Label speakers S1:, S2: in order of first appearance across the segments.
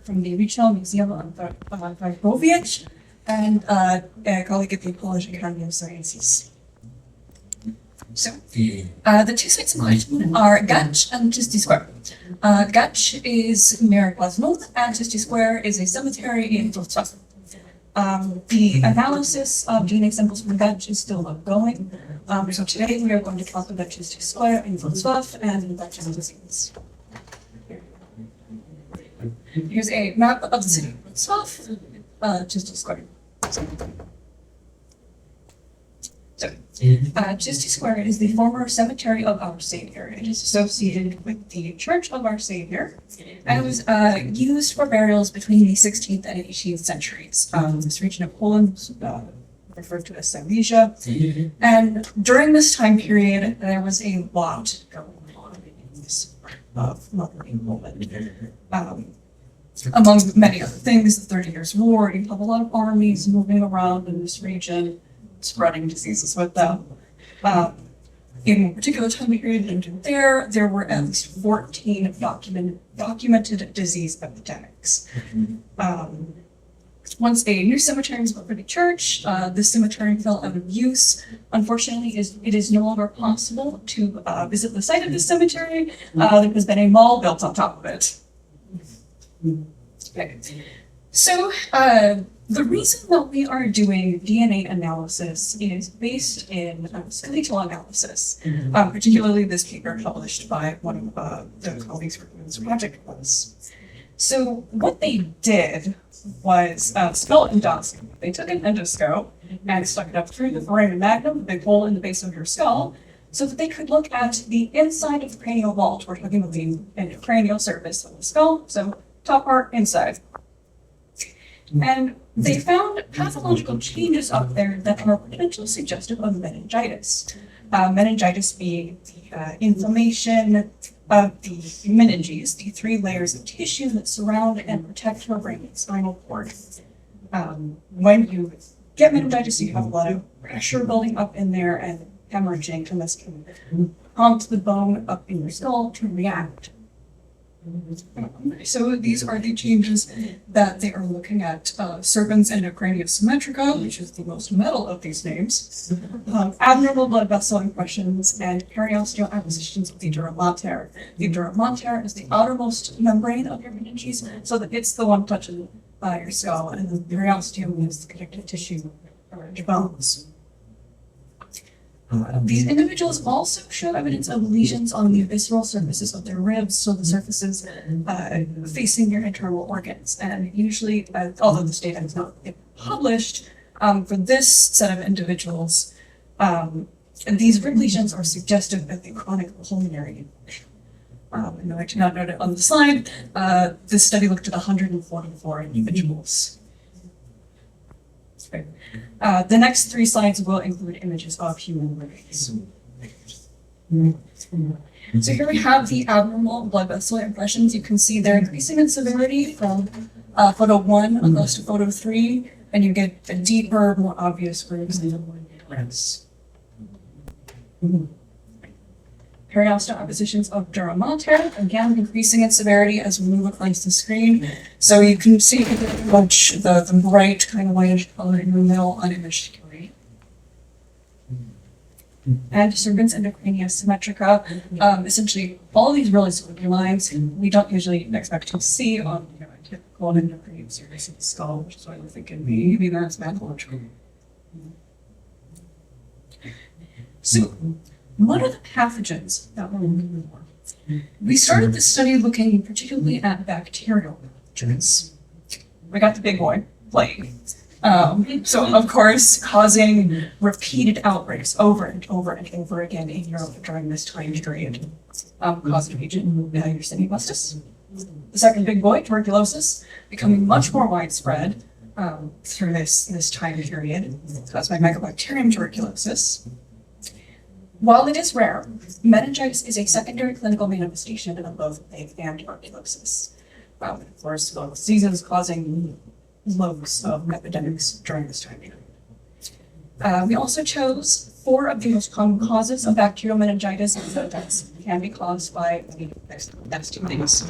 S1: from the Regional Museum of Wojciech and a colleague at the Polish Academy of Sciences. So, the two sites in question are Gacz and Czysty Square. Gacz is near Glasnost, and Czysty Square is a cemetery in Wrocław. The analysis of DNA samples from Gacz is still ongoing. So today we are going to talk about Czysty Square in Wrocław and infectious disease. Here's a map of the city of Wrocław, Czysty Square. So, Czysty Square is the former cemetery of Our Savior. It is associated with the Church of Our Savior, and it was used for burials between the 16th and 18th centuries. This region of Poland was referred to as Silesia, and during this time period, there was a lot going on in this part of modern Poland. Among many other things, the 30 Years' War, you have a lot of armies moving around in this region, spreading diseases with them. In a particular time period into there were at least 14 documented disease epidemics. Once a new cemetery was built for the church, this cemetery fell out of use. Unfortunately, it is no longer possible to visit the site of this cemetery. There has been a mall built on top of it. Okay. So, the reason that we are doing DNA analysis is based in skeletal analysis, particularly this paper published by one of the colleagues working on this project was. So what they did was skeleton endoscopy. They took an endoscope and stuck it up through the foramen magnum, the big hole in the base of your skull, so that they could look at the inside of the cranial vault. We're talking about the cranial surface of the skull, so top part, inside. And they found pathological changes up there that are potentially suggestive of meningitis. Meningitis being the inflammation of the meninges, the three layers of tissue that surround and protect your brain and spinal cord. When you get meningitis, you have a lot of pressure building up in there and hemorrhaging, and this can prompt the bone up in your skull to react. So these are the changes that they are looking at. Serpens endocrania symmetrica, which is the most metal of these names, abnormal blood vessel impressions, and periosteal acquisitions of the dura mater. The dura mater is the outermost membrane of your meninges, so that it's the one touching your skull, and the periosteum is the connective tissue around your bones. These individuals also show evidence of lesions on the visceral surfaces of their ribs, so the surfaces facing your internal organs. And usually, although this data is not published, for this set of individuals, these rib lesions are suggestive of the chronic pulmonary infection. I did not note it on the slide. This study looked at 144 individuals. The next three slides will include images of human remains. So here we have the abnormal blood vessel impressions. You can see they're increasing in severity from photo 1 across to photo 3, and you get a deeper, more obvious grooves in the ribs. Periosteal acquisitions of dura mater, again increasing in severity as we move across the screen. So you can see pretty much the bright kind of whitish color in the middle unimaged screen. And serpens endocrania symmetrica. Essentially, all of these really squiggly lines we don't usually expect to see on a typical endocrine surface of the skull, which is why we're thinking maybe that's pathological. So, what are the pathogens that we're looking for? We started this study looking particularly at bacterial pathogens. We got the big boy, plague. So, of course, causing repeated outbreaks over and over and over again in Europe during this time period. Causative agent, Yersinia pestis. The second big boy, tuberculosis, becoming much more widespread through this time period, caused by Mycobacterium tuberculosis. While it is rare, meningitis is a secondary clinical manifestation of both plague and tuberculosis. Of course, both diseases causing loads of epidemics during this time period. We also chose 4 of the most common causes of bacterial meningitis that can be caused by many nasty things.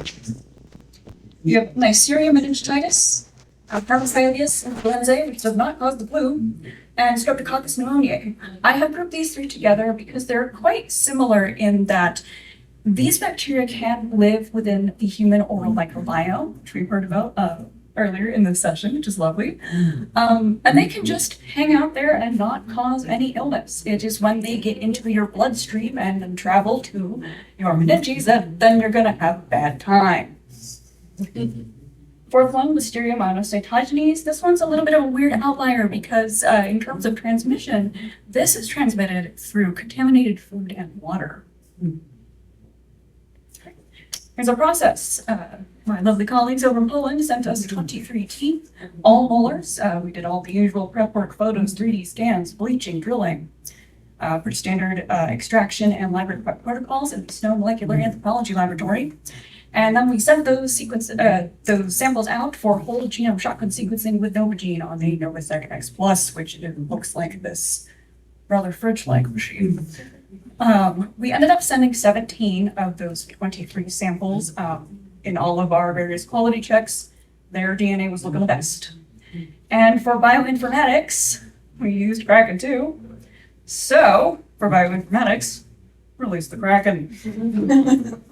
S1: You have Neisseria meningitis, Parvovirus influenzae, which does not cause the flu, and Streptococcus pneumoniae. I have grouped these three together because they're quite similar in that these bacteria can live within the human oral microbiome, which we heard about earlier in this session, which is lovely. And they can just hang out there and not cause any illness. It is when they get into your bloodstream and then travel to your meninges that then you're going to have a bad time. Fourth one, Listeria monocytogenes. This one's a little bit of a weird outlier because in terms of transmission, this is transmitted through contaminated food and water. Here's our process. My lovely colleagues over in Poland sent us 23 teeth, all molars. We did all the usual prep work, photos, 3D scans, bleaching, drilling, for standard extraction and library prep protocols in the Snow Molecular Anthropology Laboratory. And then we sent those samples out for whole genome shotgun sequencing with Novogene on the NovaSeq X Plus, which looks like this rather fridge-like machine. We ended up sending 17 of those 23 samples. In all of our various quality checks, their DNA was looking the best. And for bioinformatics, we used Kraken too. So, for bioinformatics, release the Kraken.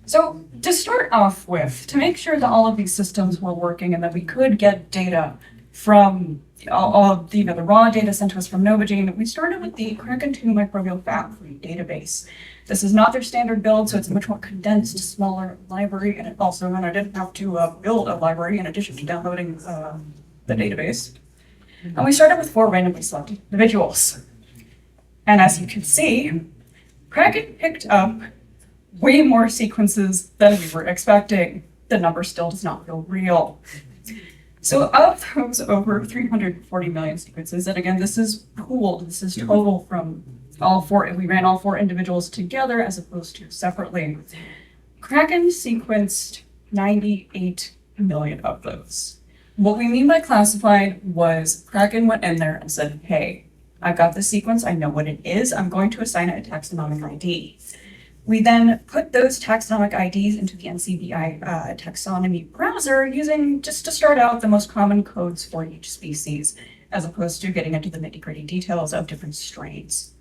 S1: So, to start off with, to make sure that all of these systems were working and that we could get data from all of the raw data sent to us from Novogene, we started with the Kraken 2 microbial fat-free database. This is not their standard build, so it's a much more condensed, smaller library, and it also meant I didn't have to build a library in addition to downloading the database. And we started with 4 randomly selected individuals. And as you can see, Kraken picked up way more sequences than we were expecting. The number still does not feel real. So of those over 340 million sequences, and again, this is pooled, this is total from all 4, we ran all 4 individuals together as opposed to separately. Kraken sequenced 98 million of those. What we mean by classified was Kraken went in there and said, hey, I've got the sequence, I know what it is, I'm going to assign it a taxonomic ID. We then put those taxonomic IDs into the NCBI taxonomy browser using, just to start out, the most common codes for each species, as opposed to getting into the nitty-gritty details of different strains.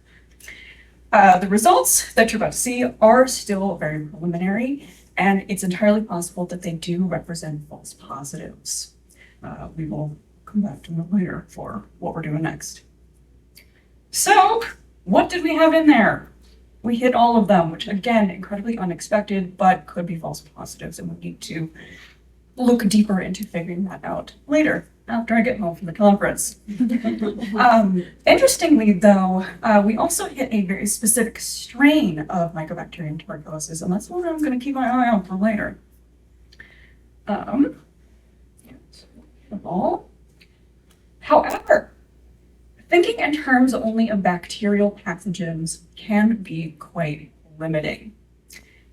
S1: The results that you're about to see are still very preliminary, and it's entirely possible that they do represent false positives. We will come back to them later for what we're doing next. So, what did we have in there? We hit all of them, which again, incredibly unexpected, but could be false positives, and we need to look deeper into figuring that out later, after I get home from the conference. Interestingly, though, we also hit a very specific strain of Mycobacterium tuberculosis, and that's what I'm going to keep my eye on for later. However, thinking in terms only of bacterial pathogens can be quite limiting.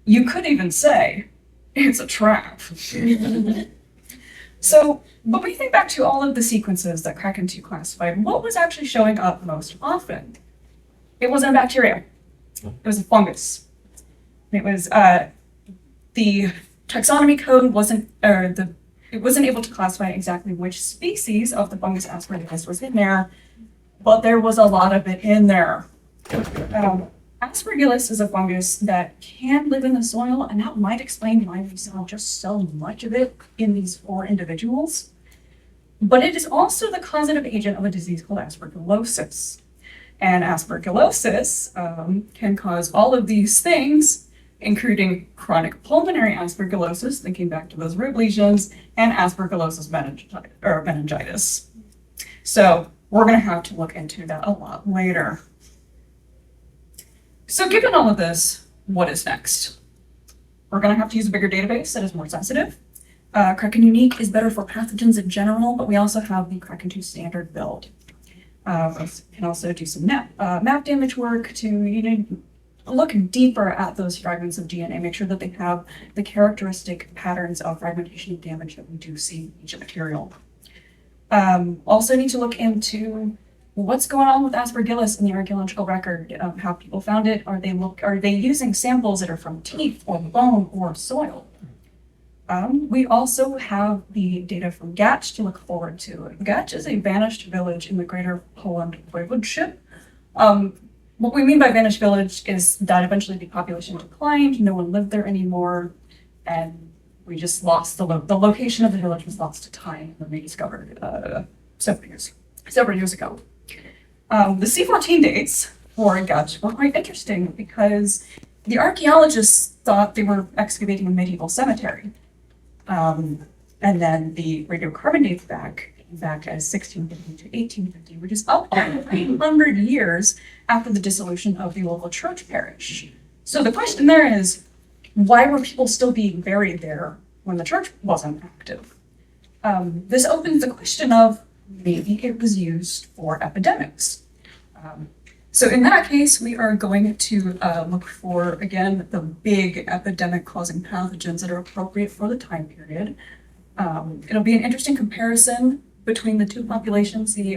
S1: You could even say it's a trap. So, but we think back to all of the sequences that Kraken 2 classified, what was actually showing up most often? It wasn't a bacteria. It was a fungus. It was the taxonomy code it wasn't able to classify exactly which species of the fungus Aspergillus was in there, but there was a lot of it in there. Aspergillus is a fungus that can live in the soil, and that might explain why we saw just so much of it in these 4 individuals. But it is also the causative agent of a disease called aspergillosis. And aspergillosis can cause all of these things, including chronic pulmonary aspergillosis, thinking back to those rib lesions, and aspergillosis meningitis. So we're going to have to look into that a lot later. So given all of this, what is next? We're going to have to use a bigger database that is more sensitive. Kraken Unique is better for pathogens in general, but we also have the Kraken 2 standard build. We can also do some map damage work to look deeper at those fragments of DNA, make sure that they have the characteristic patterns of fragmentation and damage that we do see in each material. Also need to look into what's going on with Aspergillus in the archaeological record, how people found it. Are they using samples that are from teeth or bone or soil? We also have the data from Gacz to look forward to. Gacz is a vanished village in the greater Poland voivodeship. What we mean by vanished village is that eventually the population declined, no one lived there anymore, and we just lost the location of the village was lost to time and rediscovered several years ago. The C14 dates for Gacz were quite interesting because the archaeologists thought they were excavating a medieval cemetery. And then the radiocarbon dates back as 1650 to 1850, which is up to 300 years after the dissolution of the local church parish. So the question there is, why were people still being buried there when the church wasn't active? This opens the question of maybe it was used for epidemics. So in that case, we are going to look for, again, the big epidemic-causing pathogens that are appropriate for the time period. It'll be an interesting comparison between the two populations. The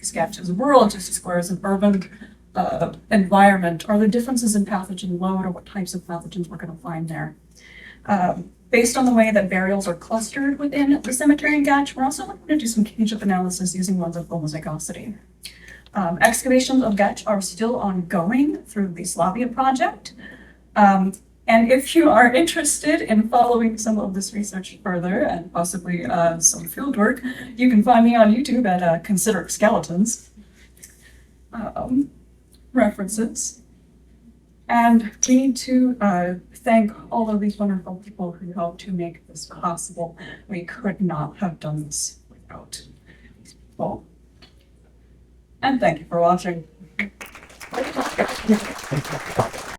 S1: Gacz is rural, just as far as an urban environment. Are there differences in pathogen load or what types of pathogens we're going to find there? Based on the way that burials are clustered within the cemetery in Gacz, we're also looking to do some kinship analysis using ones of homozygosity. Excavations of Gacz are still ongoing through the Slavia project. And if you are interested in following some of this research further and possibly some field work, you can find me on YouTube at Consider Skeletons. References. And we need to thank all of these wonderful people who helped to make this possible. We could not have done this without these people. And thank you for watching.